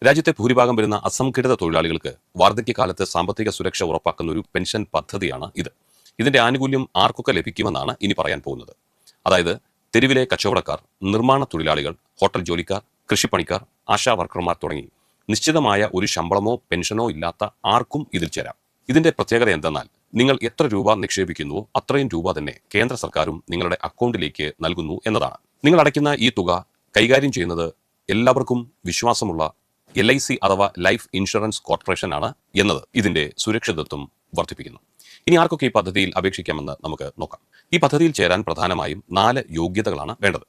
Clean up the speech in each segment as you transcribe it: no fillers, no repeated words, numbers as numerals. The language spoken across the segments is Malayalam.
രാജ്യത്തെ ഭൂരിഭാഗം വരുന്ന അസംഘടിത തൊഴിലാളികൾക്ക് വാർദ്ധക്യകാലത്ത് സാമ്പത്തിക സുരക്ഷ ഉറപ്പാക്കുന്ന ഒരു പെൻഷൻ പദ്ധതിയാണ് ഇത്. ഇതിന്റെ ആനുകൂല്യം ആർക്കൊക്കെ ലഭിക്കുമെന്നാണ് ഇനി പറയാൻ പോകുന്നത്. അതായത് തെരുവിലെ കച്ചവടക്കാർ, നിർമ്മാണ തൊഴിലാളികൾ, ഹോട്ടൽ ജോലിക്കാർ, കൃഷിപ്പണിക്കാർ, ആശാ വർക്കർമാർ തുടങ്ങി നിശ്ചിതമായ ഒരു ശമ്പളമോ പെൻഷനോ ഇല്ലാത്ത ആർക്കും ഇതിൽ ചേരാം. ഇതിന്റെ പ്രത്യേകത എന്തെന്നാൽ നിങ്ങൾ എത്ര രൂപ നിക്ഷേപിക്കുന്നുവോ അത്രയും രൂപ തന്നെ കേന്ദ്ര സർക്കാരും നിങ്ങളുടെ അക്കൗണ്ടിലേക്ക് നൽകുന്നു എന്നതാണ്. നിങ്ങൾ അടയ്ക്കുന്ന ഈ തുക കൈകാര്യം ചെയ്യുന്നത് എല്ലാവർക്കും വിശ്വാസമുള്ള LIC അഥവാ ലൈഫ് ഇൻഷുറൻസ് കോർപ്പറേഷൻ ആണ് എന്നത് ഇതിന്റെ സുരക്ഷിതത്വം വർദ്ധിപ്പിക്കുന്നു. ഇനി ആർക്കൊക്കെ ഈ പദ്ധതിയിൽ അപേക്ഷിക്കാമെന്ന് നമുക്ക് നോക്കാം. ഈ പദ്ധതിയിൽ ചേരാൻ പ്രധാനമായും 4 യോഗ്യതകളാണ് വേണ്ടത്.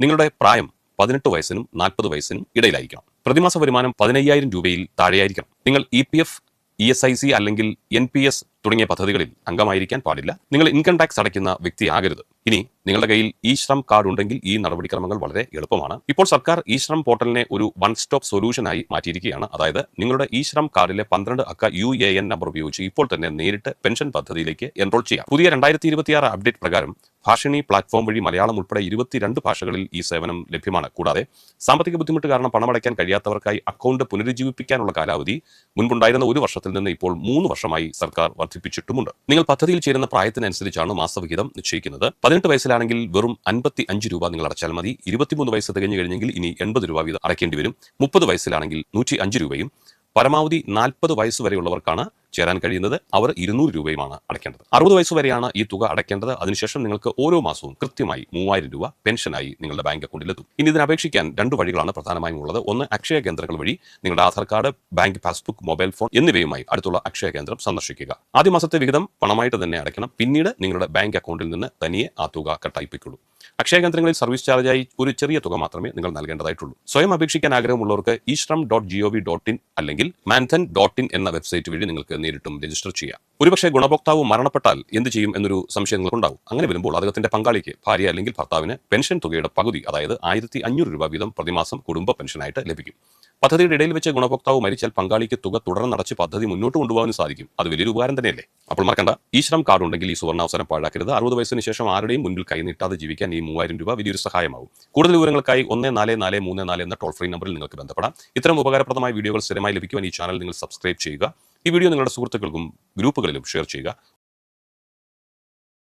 നിങ്ങളുടെ പ്രായം 18 വയസ്സിനും 40 വയസ്സിനും ഇടയിലായിരിക്കണം. പ്രതിമാസ വരുമാനം 15,000 രൂപയിൽ താഴെയായിരിക്കണം. നിങ്ങൾ EPF, ESIC അല്ലെങ്കിൽ NPS തുടങ്ങിയ പദ്ധതികളിൽ അംഗമായിരിക്കാൻ പാടില്ല. നിങ്ങൾ ഇൻകം ടാക്സ് അടയ്ക്കുന്ന വ്യക്തിയാകരുത്. ഇനി നിങ്ങളുടെ കയ്യിൽ ഇ-ശ്രം കാർഡ് ഉണ്ടെങ്കിൽ ഈ നടപടിക്രമങ്ങൾ വളരെ എളുപ്പമാണ്. ഇപ്പോൾ സർക്കാർ ഇ-ശ്രം പോർട്ടലിനെ ഒരു വൺ സ്റ്റോപ്പ് സൊല്യൂഷനായി മാറ്റിയിരിക്കുകയാണ്. അതായത് നിങ്ങളുടെ ഇ-ശ്രം കാർഡിലെ 12 അക്ക UAN നമ്പർ ഉപയോഗിച്ച് ഇപ്പോൾ തന്നെ നേരിട്ട് പെൻഷൻ പദ്ധതിയിലേക്ക് എൻറോൾ ചെയ്യാം. പുതിയ 2026 അപ്ഡേറ്റ് പ്രകാരം ഭാഷിണി പ്ലാറ്റ്ഫോം വഴി മലയാളം ഉൾപ്പെടെ 22 ഭാഷകളിൽ ഈ സേവനം ലഭ്യമാണ്. കൂടാതെ സാമ്പത്തിക ബുദ്ധിമുട്ട് കാരണം പണമടയ്ക്കാൻ കഴിയാത്തവർക്കായി അക്കൗണ്ട് പുനരുജ്ജീവിപ്പിക്കാനുള്ള കാലാവധി മുൻപുണ്ടായിരുന്ന 1 വർഷത്തിൽ നിന്ന് ഇപ്പോൾ 3 വർഷമായി സർക്കാർ വർദ്ധിപ്പിച്ചിട്ടുമുണ്ട്. നിങ്ങൾ പദ്ധതിയിൽ ചേരുന്ന പ്രായത്തിനനുസരിച്ചാണ് മാസവിഹിതം നിശ്ചയിക്കുന്നത്. 18 വയസ്സിലാണെങ്കിൽ വെറും 55 രൂപ നിങ്ങൾ അടച്ചാൽ മതി. 23 വയസ്സ് തികഞ്ഞു കഴിഞ്ഞെങ്കിൽ ഇനി 80 രൂപ വീതം അടയ്ക്കേണ്ടി വരും. 30 വയസ്സിലാണെങ്കിൽ 105 രൂപയും പരമാവധി 40 വയസ്സ് വരെയുള്ളവർക്കാണ് ചേരാൻ കഴിയുന്നത്. അവർ 200 രൂപയുമാണ് അടയ്ക്കേണ്ടത്. 60 വയസ്സ് വരെയാണ് ഈ തുക അടയ്ക്കേണ്ടത്. അതിനുശേഷം നിങ്ങൾക്ക് ഓരോ മാസവും കൃത്യമായി 3000 രൂപ പെൻഷനായി നിങ്ങളുടെ ബാങ്ക് അക്കൗണ്ടിലെത്തും. ഇനി ഇതിന് അപേക്ഷിക്കാൻ 2 വഴികളാണ് പ്രധാനമായും ഉള്ളത്. ഒന്ന്, അക്ഷയ കേന്ദ്രങ്ങൾ വഴി നിങ്ങളുടെ Aadhaar card, bank passbook, mobile phone എന്നിവയുമായി അടുത്തുള്ള അക്ഷയ കേന്ദ്രം സന്ദർശിക്കുക. ആദ്യ മാസത്തെ വിഹിതം പണമായിട്ട് തന്നെ അടയ്ക്കണം. പിന്നീട് നിങ്ങളുടെ ബാങ്ക് അക്കൗണ്ടിൽ നിന്ന് തനിയെ ആ തുക കട്ടായിപ്പിക്കുള്ളൂ. അക്ഷയ കേന്ദ്രങ്ങളിൽ സർവീസ് ചാർജായി ഒരു ചെറിയ തുക മാത്രമേ നിങ്ങൾ നൽകേണ്ടതായിട്ടുള്ളൂ. സ്വയം അപേക്ഷിക്കാൻ ആഗ്രഹമുള്ളവർക്ക് e-shram.gov.in അല്ലെങ്കിൽ mandan.in എന്ന വെബ്സൈറ്റ് വഴി നിങ്ങൾക്ക് നേരിട്ടും രജിസ്റ്റർ ചെയ്യാം. ഒരുപക്ഷെ ഗുണഭോക്താവ് മരണപ്പെട്ടാൽ എന്ത് ചെയ്യും എന്നൊരു സംശയം നിങ്ങൾക്കുണ്ടാവും. അങ്ങനെ വരുമ്പോൾ അദ്ദേഹത്തിന്റെ പങ്കാളിക്ക്, ഭാര്യ അല്ലെങ്കിൽ ഭർത്താവിന് പെൻഷൻ തുകയുടെ പകുതി, അതായത് 1500 രൂപ വീതം പ്രതിമാസം കുടുംബ പെൻഷനായിട്ട് ലഭിക്കും. പദ്ധതിയുടെ ഇടയിൽ വെച്ച് ഗുണഭോക്താവ് മരിച്ചാൽ പങ്കാളിക്ക് തുക തുടർന്നടച്ച് പദ്ധതി മുന്നോട്ട് കൊണ്ടുപോകാനും സാധിക്കും. അത് വലിയൊരു ഉപകാരം തന്നെയല്ലേ? അപ്പോൾ മറക്കണ്ട, ഇ-ശ്രം കാർഡ് ഉണ്ടെങ്കിൽ ഈ സുവർണാവസരം പാഴാക്കരുത്. 60 വയസ്സിന് ശേഷം ആരുടെയും മുൻപിൽ കൈനീട്ടാതെ ജീവിക്കാൻ ഈ 3000 രൂപ വലിയൊരു സഹായമാവും. കൂടുതൽ വിവരങ്ങൾക്കായി 144434 എന്ന ടോൾ ഫ്രീ നമ്പറിൽ നിങ്ങൾക്ക് ബന്ധപ്പെടാം. ഇത്തരം ഉപകാരപ്രദമായ വീഡിയോകൾ സ്ഥിരമായി ലഭിക്കുവാൻ ഈ ചാനൽ നിങ്ങൾ സബ്സ്ക്രൈബ് ചെയ്യുക. ഈ വീഡിയോ നിങ്ങളുടെ സുഹൃത്തുക്കൾക്കും ഗ്രൂപ്പുകളിലും ഷെയർ ചെയ്യുക.